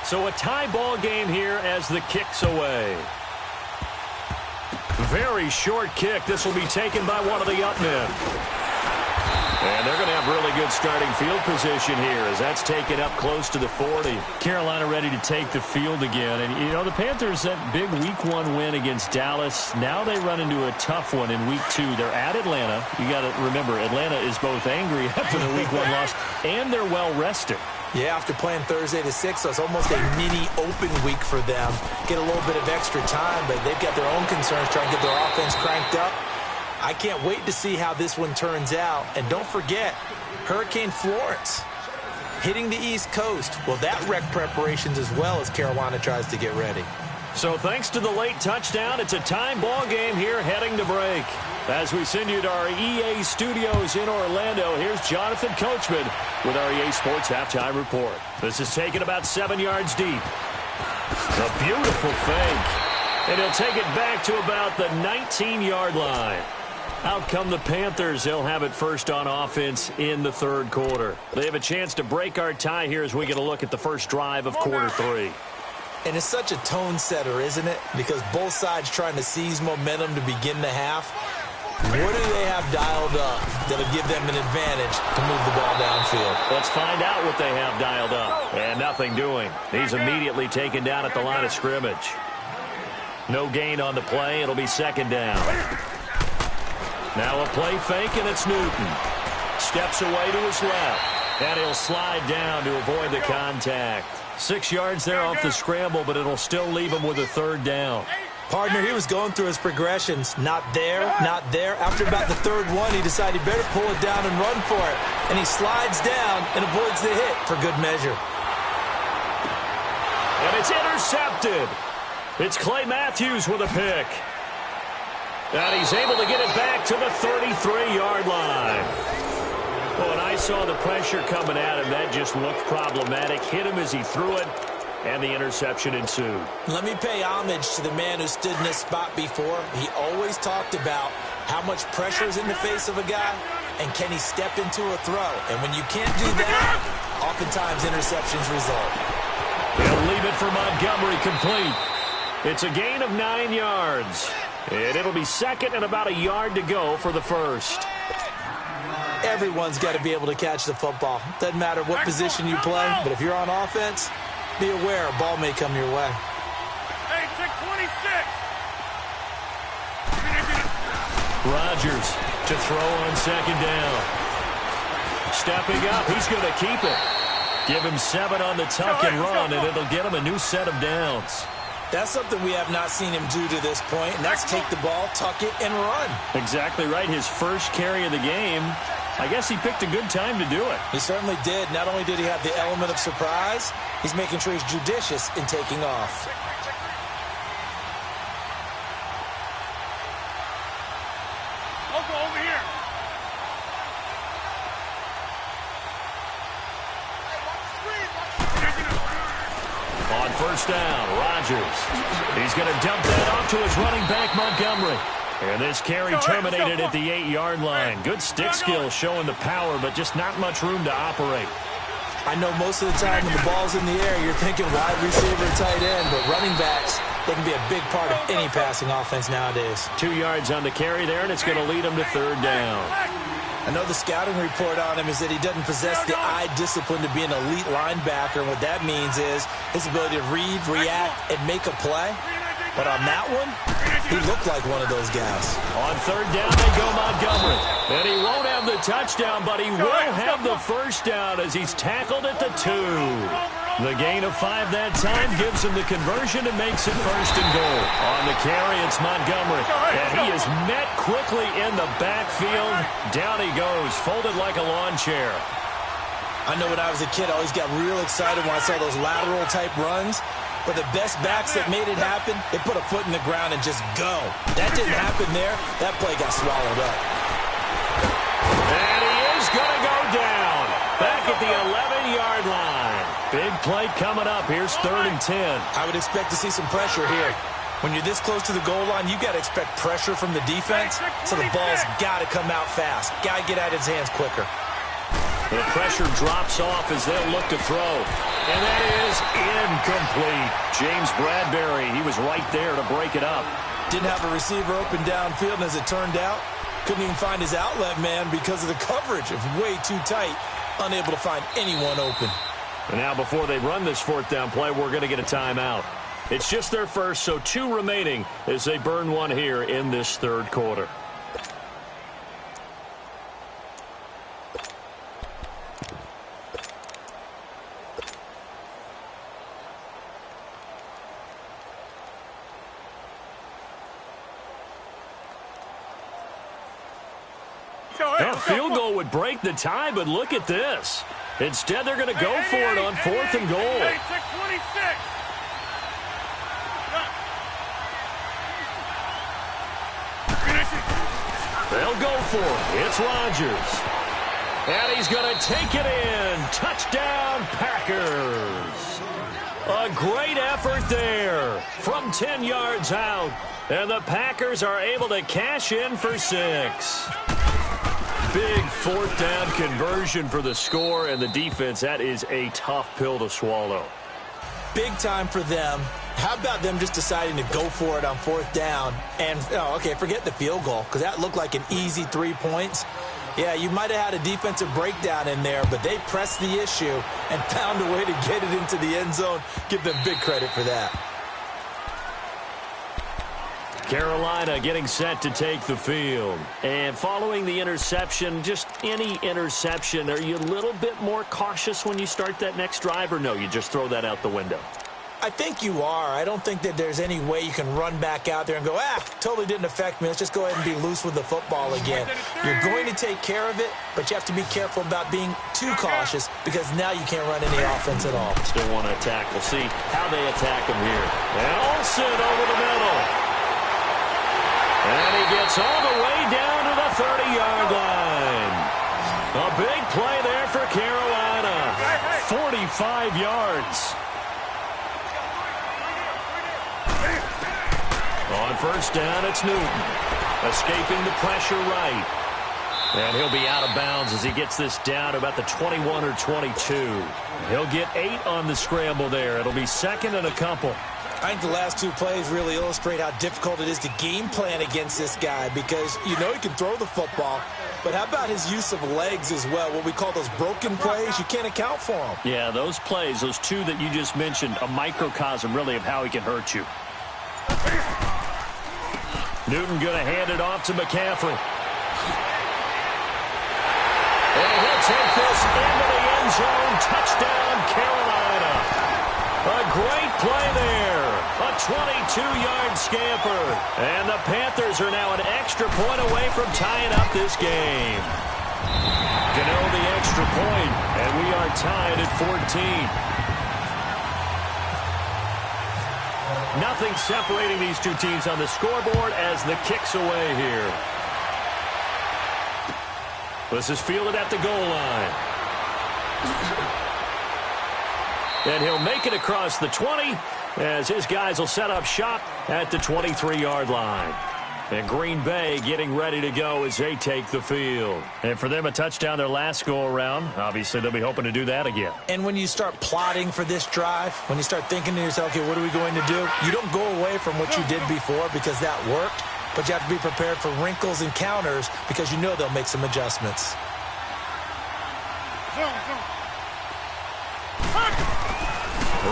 So a tie ball game here as the kick's away. Very short kick. This will be taken by one of the up men. And they're going to have really good starting field position here as that's taken up close to the 40. Carolina ready to take the field again. And, you know, the Panthers, that big Week 1 win against Dallas, now they run into a tough one in Week 2. They're at Atlanta. You got to remember, Atlanta is both angry after the Week 1 loss, and they're well-rested. Yeah, after playing Thursday the 6th, so it's almost a mini open week for them. Get a little bit of extra time, but they've got their own concerns trying to get their offense cranked up. I can't wait to see how this one turns out. And don't forget, Hurricane Florence hitting the East Coast. Well, that wreck preparations as well as Carolina tries to get ready. So thanks to the late touchdown, it's a time ball game here heading to break. As we send you to our EA studios in Orlando, here's Jonathan Coachman with our EA Sports Halftime Report. This is taken about 7 yards deep. A beautiful fake. And he'll take it back to about the 19-yard line. Out come the Panthers. They'll have it first on offense in the third quarter. They have a chance to break our tie here as we get a look at the first drive of quarter 3. And it's such a tone setter, isn't it? Because both sides trying to seize momentum to begin the half. What do they have dialed up that'll give them an advantage to move the ball downfield? Let's find out what they have dialed up. And nothing doing. He's immediately taken down at the line of scrimmage. No gain on the play. It'll be second down. Now a play fake, and it's Newton. Steps away to his left. And he'll slide down to avoid the contact. 6 yards there off the scramble, but it'll still leave him with a third down. Partner, he was going through his progressions. Not there, not there. After about the third one, he decided he better pull it down and run for it. And he slides down and avoids the hit for good measure. And it's intercepted. It's Clay Matthews with a pick. And he's able to get it back to the 33-yard line. Well, when I saw the pressure coming at him, that just looked problematic. Hit him as he threw it, and the interception ensued. Let me pay homage to the man who stood in this spot before. He always talked about how much pressure is in the face of a guy, and can he step into a throw. And when you can't do that, oftentimes interceptions result. He'll leave it for Montgomery complete. It's a gain of 9 yards. And it'll be second and about a yard to go for the first. Everyone's got to be able to catch the football. Doesn't matter what position you play, but if you're on offense, be aware a ball may come your way. Hey, check 26. Rodgers to throw on second down. Stepping up, he's going to keep it. Give him 7 on the tuck and run, and it'll get him a new set of downs. That's something we have not seen him do to this point, and that's take the ball, tuck it, and run. Exactly right. His first carry of the game. I guess he picked a good time to do it. He certainly did. Not only did he have the element of surprise, he's making sure he's judicious in taking off. I'll go over here. On first down, Rodgers. He's going to dump that off to his running back, Montgomery. And this carry terminated at the 8-yard line. Good stick skill showing the power, but just not much room to operate. I know most of the time when the ball's in the air, you're thinking wide receiver, tight end, but running backs, they can be a big part of any passing offense nowadays. 2 yards on the carry there, and it's going to lead him to third down. I know the scouting report on him is that he doesn't possess the eye discipline to be an elite linebacker. And what that means is his ability to read, react, and make a play. But on that one, he looked like one of those guys. On third down, they go Montgomery. And he won't have the touchdown, but he will have the first down as he's tackled at the 2. The gain of 5 that time gives him the conversion and makes it first and goal. On the carry, it's Montgomery. And he is met quickly in the backfield. Down he goes, folded like a lawn chair. I know when I was a kid, I always got real excited when I saw those lateral-type runs. But the best backs that made it happen, they put a foot in the ground and just go. That didn't happen there. That play got swallowed up. And he is going to go down. Back at the 11-yard line. Big play coming up. Here's 3rd and 10. I would expect to see some pressure here. When you're this close to the goal line, you got to expect pressure from the defense. So the ball's got to come out fast. Got to get out of his hands quicker. The pressure drops off as they'll look to throw. And that is Incomplete. James Bradbury, he was right there to break it up. Didn't have a receiver open downfield, and as it turned out, couldn't even find his outlet man because of the coverage. It was way too tight, unable to find anyone open. And now before they run this fourth down play, we're going to get a timeout. It's just their first, so 2 remaining as they burn one here in this third quarter. A field goal would break the tie, but look at this. Instead, they're going to go for it on 4th and goal. Hey, check 26. They'll go for it. It's Rodgers. And he's going to take it in. Touchdown, Packers. A great effort there from 10 yards out. And the Packers are able to cash in for 6. Big fourth down conversion for the score, and the defense, that is a tough pill to swallow. Big time for them. How about them just deciding to go for it on 4th down? And, forget the field goal, because that looked like an easy 3 points. Yeah, you might have had a defensive breakdown in there, but they pressed the issue and found a way to get it into the end zone. Give them big credit for that. Carolina getting set to take the field. And following the interception, just any interception, are you a little bit more cautious when you start that next drive, or no, you just throw that out the window? I think you are. I don't think that there's any way you can run back out there and go, totally didn't affect me. Let's just go ahead and be loose with the football again. You're going to take care of it, but you have to be careful about being too cautious because now you can't run any offense at all. Still want to attack. We'll see how they attack him here. And Olsen over the middle. And he gets all the way down to the 30-yard line. A big play there for Carolina. 45 yards. On first down, it's Newton. Escaping the pressure right. And he'll be out of bounds as he gets this down to about the 21 or 22. He'll get 8 on the scramble there. It'll be 2nd and a couple. I think the last 2 plays really illustrate how difficult it is to game plan against this guy because you know he can throw the football, but how about his use of legs as well? What we call those broken plays, you can't account for them. Yeah, those plays, those 2 that you just mentioned, a microcosm really of how he can hurt you. Newton going to hand it off to McCaffrey. And he'll take this into the end zone. Touchdown, Carolina. A great play there. A 22-yard scamper. And the Panthers are now an extra point away from tying up this game. Gano the extra point, and we are tied at 14. Nothing separating these 2 teams on the scoreboard as the kick's away here. This is fielded at the goal line. And he'll make it across the 20 as his guys will set up shop at the 23-yard line. And Green Bay getting ready to go as they take the field. And for them, a touchdown their last go-around. Obviously, they'll be hoping to do that again. And when you start plotting for this drive, when you start thinking to yourself, okay, what are we going to do? You don't go away from what you did before because that worked, but you have to be prepared for wrinkles and counters because you know they'll make some adjustments.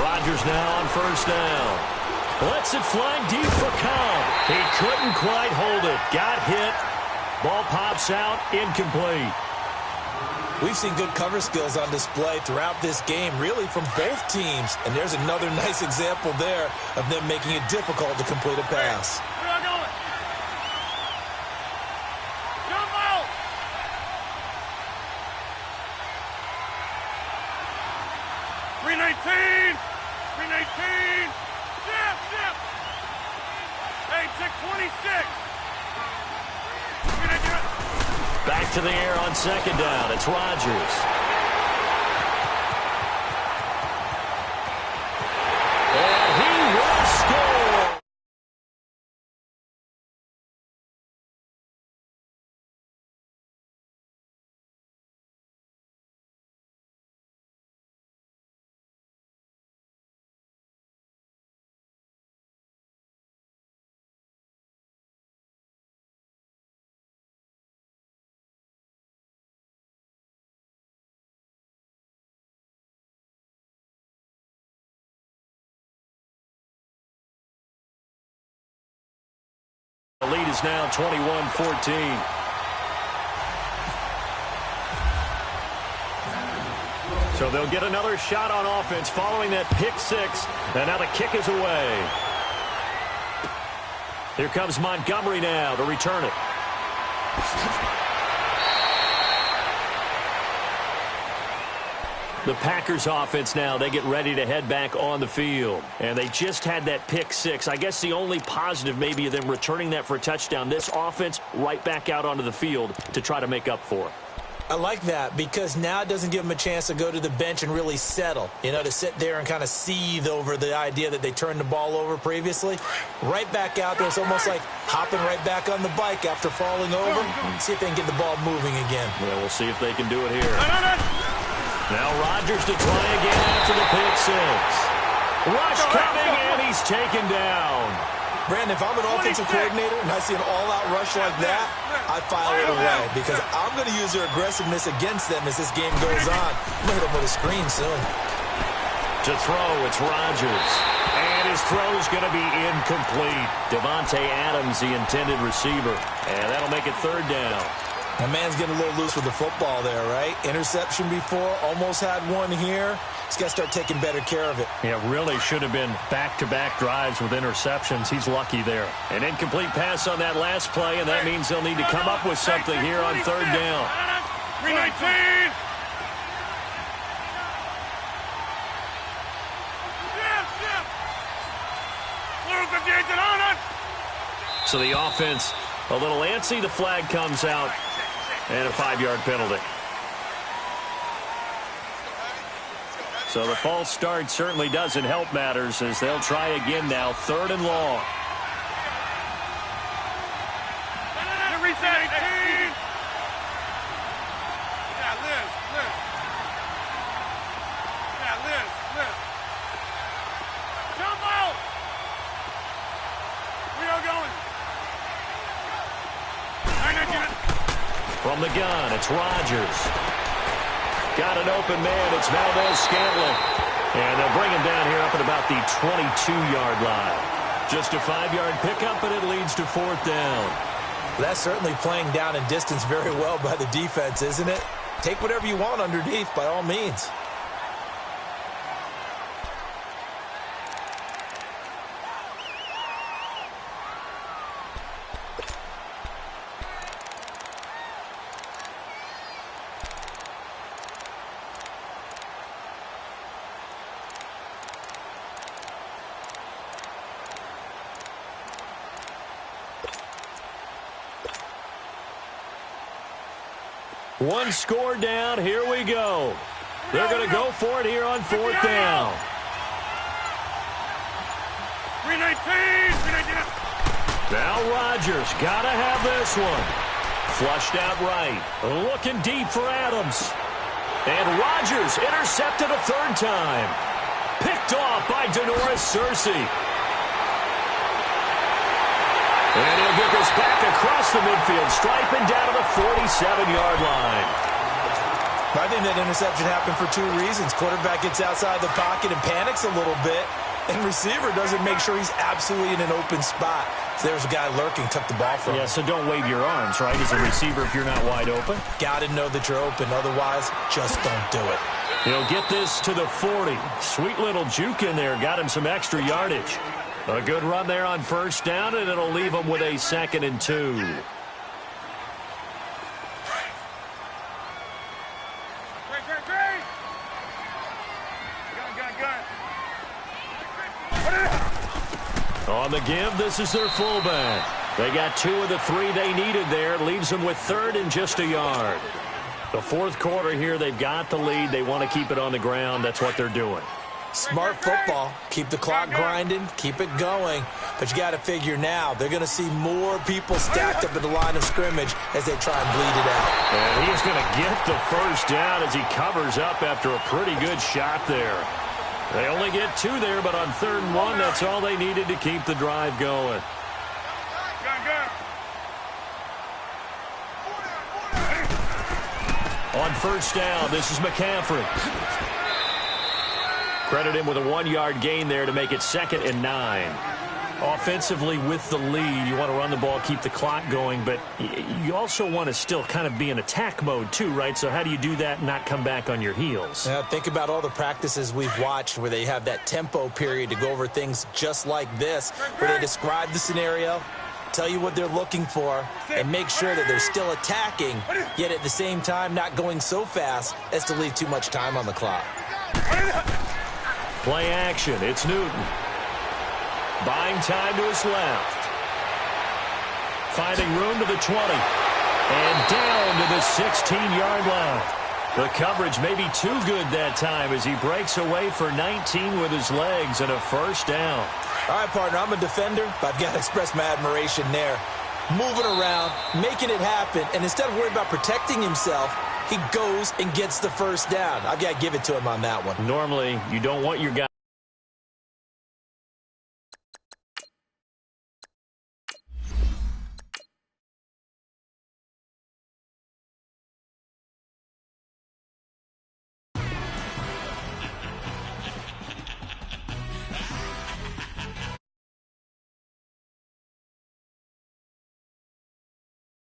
Rodgers now on first down. Lets it fly deep for Cobb. He couldn't quite hold it. Got hit. Ball pops out. Incomplete. We've seen good cover skills on display throughout this game, really from both teams. And there's another nice example there of them making it difficult to complete a pass. Where are you going? Jump out! .319! .319! Zip! Hey, check 26! Back to the air on second down. It's Rodgers. The lead is now 21-14. So they'll get another shot on offense following that pick six. And now the kick is away. Here comes Montgomery now to return it. The Packers offense now, they get ready to head back on the field. And they just had that pick six. I guess the only positive maybe of them returning that for a touchdown. This offense right back out onto the field to try to make up for it. I like that because now it doesn't give them a chance to go to the bench and really settle, to sit there and kind of seethe over the idea that they turned the ball over previously. Right back out there. It's almost like hopping right back on the bike after falling over. See if they can get the ball moving again. Yeah, we'll see if they can do it here. Now Rodgers to try again after the pick six. Rush coming, and he's taken down. Brandon, if I'm an offensive coordinator and I see an all-out rush like that, I file it away because I'm going to use their aggressiveness against them as this game goes on. I'm going to hit them with a screen soon. To throw, it's Rodgers. And his throw's going to be incomplete. Devontae Adams, the intended receiver. And that'll make it third down. My man's getting a little loose with the football there, right? Interception before, almost had one here. He's got to start taking better care of it. Yeah, really should have been back-to-back drives with interceptions. He's lucky there. An incomplete pass on that last play, and that means they'll need to come up with something here on third down. 319. So the offense a little antsy. The flag comes out, and a 5-yard penalty. So the false start certainly doesn't help matters as they'll try again now. Third and long. Reset. Yeah, Liz. Yeah, Liz. Jump out. We are going. From the gun, it's Rodgers. Got an open man. It's Valdez-Scantling. And they'll bring him down here up at about the 22-yard line. Just a 5-yard pickup, and it leads to fourth down. That's certainly playing down in distance very well by the defense, isn't it? Take whatever you want underneath, by all means. One score down. Here we go. They're going to go for it here on fourth down. 319. Now Rodgers got to have this one. Flushed out right. Looking deep for Adams. And Rodgers intercepted a third time. Picked off by Denoris Searcy. And he'll get this back across the midfield, striping down to the 47-yard line. I think that interception happened for two reasons. Quarterback gets outside the pocket and panics a little bit, and receiver doesn't make sure he's absolutely in an open spot. So there's a guy lurking, took the ball from him. Yeah, so don't wave your arms, right, as a receiver if you're not wide open. Got to know that you're open. Otherwise, just don't do it. He'll get this to the 40. Sweet little juke in there. Got him some extra yardage. A good run there on first down, and it'll leave him with a 2nd and 2. On the give, this is their fullback. They got 2 of the 3 they needed there. Leaves them with 3rd and just a yard. The fourth quarter here, they've got the lead. They want to keep it on the ground. That's what they're doing. Smart football. Keep the clock grinding. Keep it going. But you got to figure now, they're going to see more people stacked up at the line of scrimmage as they try and bleed it out. And he's going to get the first down as he covers up after a pretty good shot there. They only get 2 there, but on 3rd and 1, that's all they needed to keep the drive going. On first down, this is McCaffrey. Credit him with a 1-yard gain there to make it 2nd and 9. Offensively with the lead, you want to run the ball, keep the clock going, but you also want to still kind of be in attack mode too, right? So how do you do that and not come back on your heels? Yeah, think about all the practices we've watched where they have that tempo period to go over things just like this, where they describe the scenario, tell you what they're looking for, and make sure that they're still attacking, yet at the same time not going so fast as to leave too much time on the clock. Play action. It's Newton. Buying time to his left. Finding room to the 20. And down to the 16-yard line. The coverage may be too good that time as he breaks away for 19 with his legs and a first down. All right, partner, I'm a defender, but I've got to express my admiration there. Moving around, making it happen, and instead of worrying about protecting himself, he goes and gets the first down. I've got to give it to him on that one. Normally, you don't want your guy